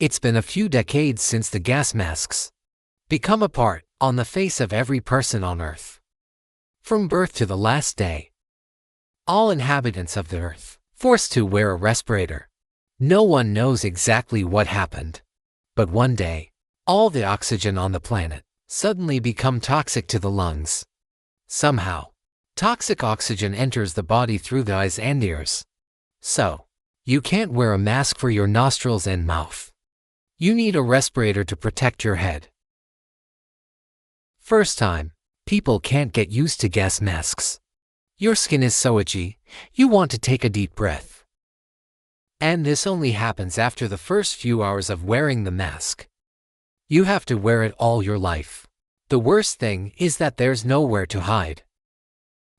It's been a few decades since the gas masks become a part on the face of every person on Earth. From birth to the last day, all inhabitants of the Earth forced to wear a respirator. No one knows exactly what happened, but one day, all the oxygen on the planet suddenly become toxic to the lungs. Somehow, toxic oxygen enters the body through the eyes and ears. So, you can't wear a mask for your nostrils and mouth. You need a respirator to protect your head. First time, people can't get used to gas masks. Your skin is so itchy, you want to take a deep breath. And this only happens after the first few hours of wearing the mask. You have to wear it all your life. The worst thing is that there's nowhere to hide.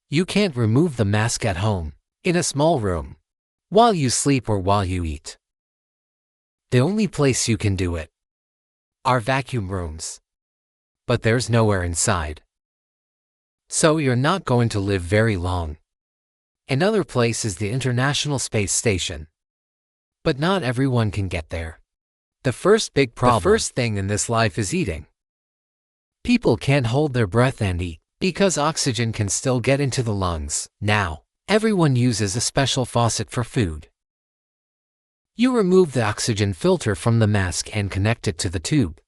You can't remove the mask at home, in a small room, while you sleep or while you eat. The only place you can do it are vacuum rooms. But there's nowhere inside. So you're not going to live very long. Another place is the International Space Station. But not everyone can get there. The first thing in this life is eating. People can't hold their breath and eat because oxygen can still get into the lungs. Now, everyone uses a special faucet for food. You remove the oxygen filter from the mask and connect it to the tube.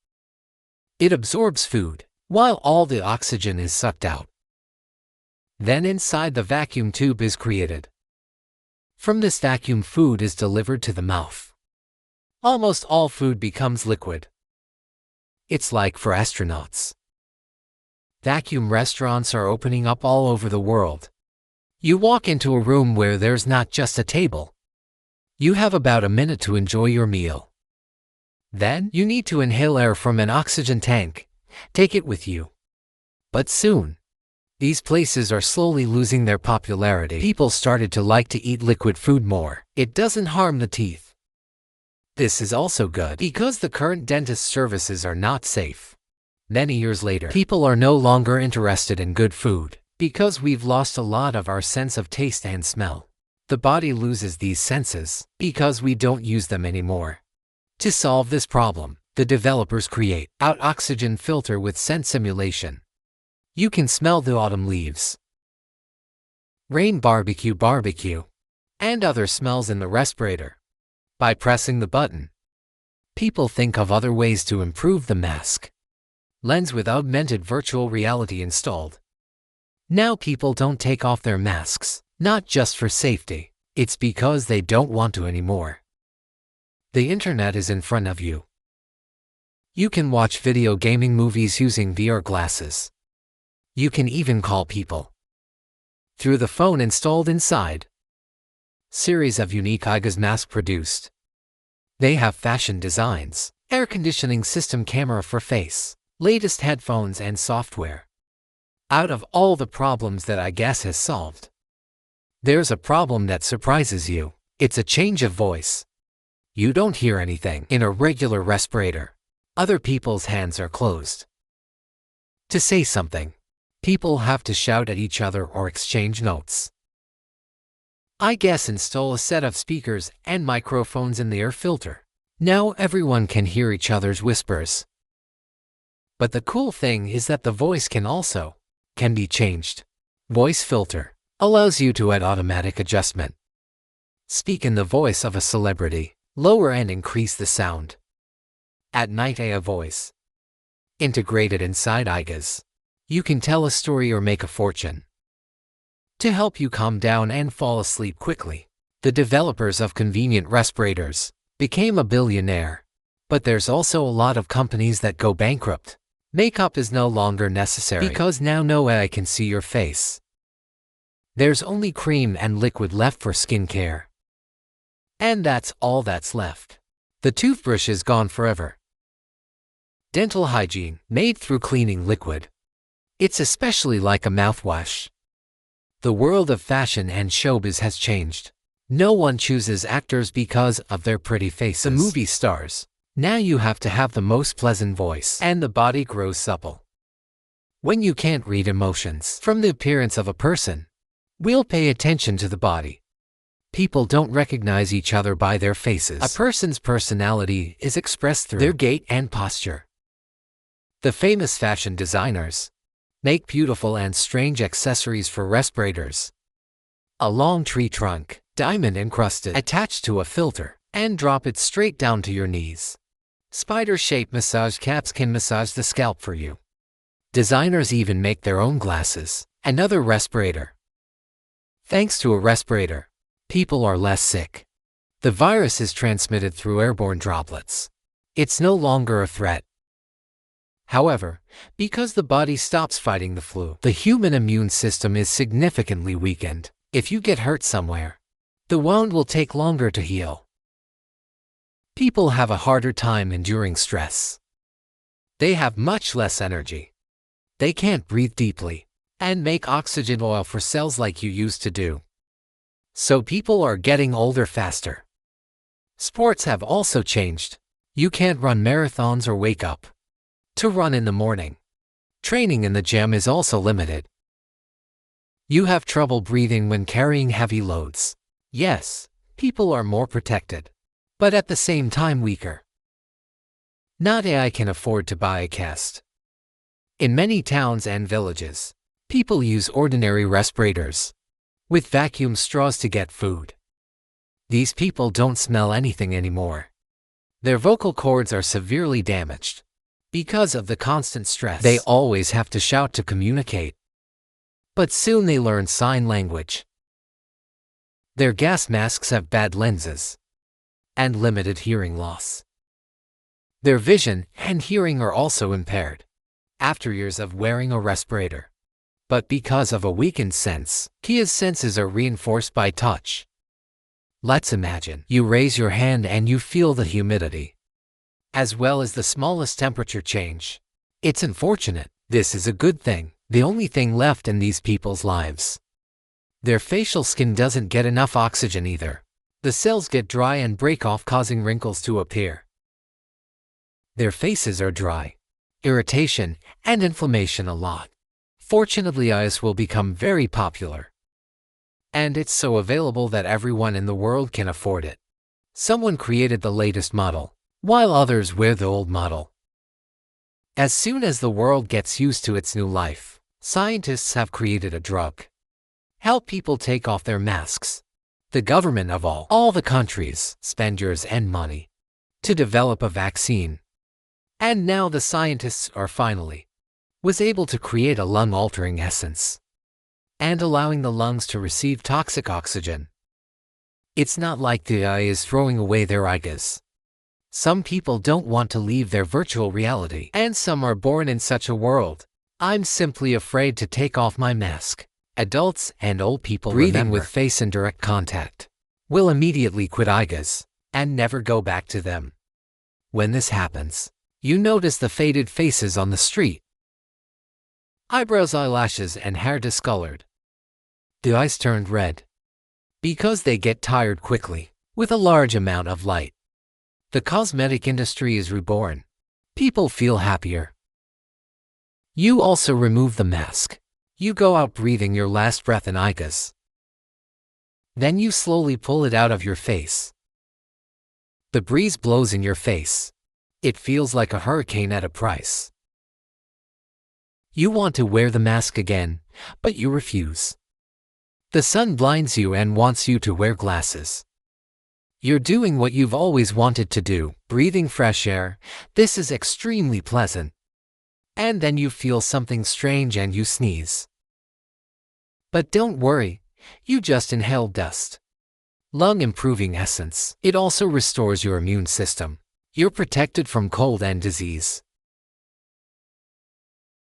It absorbs food, while all the oxygen is sucked out. Then inside the vacuum tube is created. From this vacuum, food is delivered to the mouth. Almost all food becomes liquid. It's like for astronauts. Vacuum restaurants are opening up all over the world. You walk into a room where there's not just a table. You have about a minute to enjoy your meal. Then, you need to inhale air from an oxygen tank. Take it with you. But soon, these places are slowly losing their popularity. People started to like to eat liquid food more. It doesn't harm the teeth. This is also good because the current dentist services are not safe. Many years later, people are no longer interested in good food because we've lost a lot of our sense of taste and smell. The body loses these senses because we don't use them anymore. To solve this problem, the developers create an oxygen filter with scent simulation. You can smell the autumn leaves, rain, barbecue, and other smells in the respirator. By pressing the button, people think of other ways to improve the mask. Lens with augmented virtual reality installed. Now people don't take off their masks, not just for safety, it's because they don't want to anymore. The internet is in front of you. You can watch video gaming movies using VR glasses. You can even call people through the phone installed inside. Series of unique gas masks produced. They have fashion designs, air conditioning system, camera for face, latest headphones and software. Out of all the problems that gas has solved, there's a problem that surprises you. It's a change of voice. You don't hear anything in a regular respirator. Other people's hands are closed. To say something, people have to shout at each other or exchange notes. Install a set of speakers and microphones in the air filter. Now everyone can hear each other's whispers. But the cool thing is that the voice can be changed. Voice filter allows you to add automatic adjustment. Speak in the voice of a celebrity, lower and increase the sound. At night, a voice integrated inside IGAs. You can tell a story or make a fortune. To help you calm down and fall asleep quickly, the developers of convenient respirators became a billionaire. But there's also a lot of companies that go bankrupt. Makeup is no longer necessary because now no AI can see your face. There's only cream and liquid left for skincare. And that's all that's left. The toothbrush is gone forever. Dental hygiene, made through cleaning liquid. It's especially like a mouthwash. The world of fashion and showbiz has changed. No one chooses actors because of their pretty faces. The movie stars. Now you have to have the most pleasant voice, and the body grows supple. When you can't read emotions from the appearance of a person, we'll pay attention to the body. People don't recognize each other by their faces. A person's personality is expressed through their gait and posture. The famous fashion designers make beautiful and strange accessories for respirators. A long tree trunk, diamond encrusted, attached to a filter, and drop it straight down to your knees. Spider-shaped massage caps can massage the scalp for you. Designers even make their own glasses. Another respirator. Thanks to a respirator, people are less sick. The virus is transmitted through airborne droplets. It's no longer a threat. However, because the body stops fighting the flu, the human immune system is significantly weakened. If you get hurt somewhere, the wound will take longer to heal. People have a harder time enduring stress. They have much less energy. They can't breathe deeply and make oxygen oil for cells like you used to do. So people are getting older faster. Sports have also changed. You can't run marathons or wake up to run in the morning. Training in the gym is also limited. You have trouble breathing when carrying heavy loads. Yes, people are more protected, but at the same time weaker. Not AI can afford to buy a cast. In many towns and villages, people use ordinary respirators with vacuum straws to get food. These people don't smell anything anymore. Their vocal cords are severely damaged. Because of the constant stress, they always have to shout to communicate. But soon they learn sign language. Their gas masks have bad lenses and limited hearing loss. Their vision and hearing are also impaired after years of wearing a respirator. But because of a weakened sense, Kia's senses are reinforced by touch. Let's imagine you raise your hand and you feel the humidity, as well as the smallest temperature change. It's unfortunate. This is a good thing, the only thing left in these people's lives. Their facial skin doesn't get enough oxygen either. The cells get dry and break off, causing wrinkles to appear. Their faces are dry, irritation, and inflammation a lot. Fortunately, ice will become very popular. And it's so available that everyone in the world can afford it. Someone created the latest model, while others wear the old model. As soon as the world gets used to its new life, scientists have created a drug. Help people take off their masks. The government of all the countries spend years and money to develop a vaccine. And now the scientists are finally was able to create a lung-altering essence and allowing the lungs to receive toxic oxygen. It's not like the AI is throwing away their ideas. Some people don't want to leave their virtual reality, and some are born in such a world. I'm simply afraid to take off my mask. Adults and old people breathing with face in direct contact will immediately quit IGAs and never go back to them. When this happens, you notice the faded faces on the street. Eyebrows, eyelashes, and hair discolored. The eyes turned red because they get tired quickly with a large amount of light. The cosmetic industry is reborn. People feel happier. You also remove the mask. You go out breathing your last breath in IGAs. Then you slowly pull it out of your face. The breeze blows in your face. It feels like a hurricane at a price. You want to wear the mask again, but you refuse. The sun blinds you and wants you to wear glasses. You're doing what you've always wanted to do, breathing fresh air. This is extremely pleasant. And then you feel something strange and you sneeze. But don't worry, you just inhaled dust. Lung improving essence. It also restores your immune system. You're protected from cold and disease.